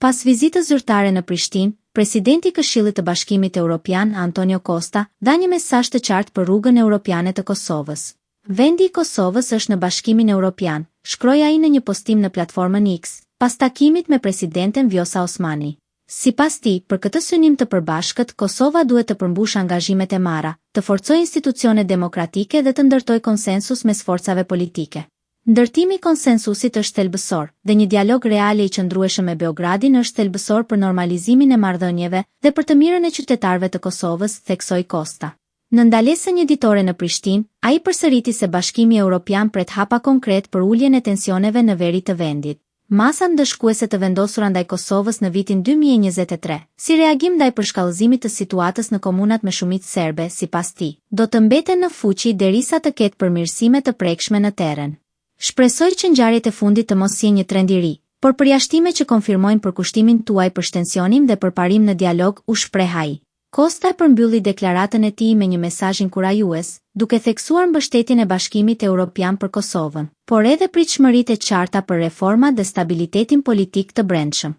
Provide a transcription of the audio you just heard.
Pas vizitës zyrtare në Prishtinë, presidenti i Këshillit të Bashkimit Evropian Antonio Costa dha një mesazh të qartë për rrugën europiane të Kosovës. Vendi i Kosovës është në Bashkimin Evropian, shkroi ai në një postim në platformën X, pas takimit me presidenten Vjosa Osmani. Sipas tij, për këtë synim të përbashkët, Kosova duhet të përmbushë angazhimet e marra, të forcojë institucionet demokratike dhe të ndërtojë konsensus mes forcave politike. Ndërtimi i konsensusit është thelbësor, dhe një dialog real i qëndrueshëm me Beogradin është thelbësor për normalizimin e marrëdhënieve dhe për të mirën e qytetarëve të Kosovës, theksoi Costa. Në ndalesën një ditore në Prishtinë, ai përsëriti se Bashkimi Evropian pret hapa konkret për uljen e tensioneve në veri të vendit. Masa ndëshkuese të vendosura ndaj Kosovës në vitin 2023, si reagim ndaj përshkallëzimit të situatës në komunat me shumicë serbe, sipas tij, do të mbeten në fuqi derisa të ketë përmirësime të prekshme në terren. Shpresoj që ngjarjet e fundit të mos sjellin një trend i ri, por përjashtime që konfirmojnë përkushtimin tuaj për shtensionim dhe përparim në dialog, u shpreh ai. Costa përmbylli deklaratën e tij me një mesazh inkurajues, duke theksuar mbështetjen e Bashkimit Evropian për Kosovën, por edhe pritshmëritë e qarta për reforma dhe stabilitetin politik të brendshëm.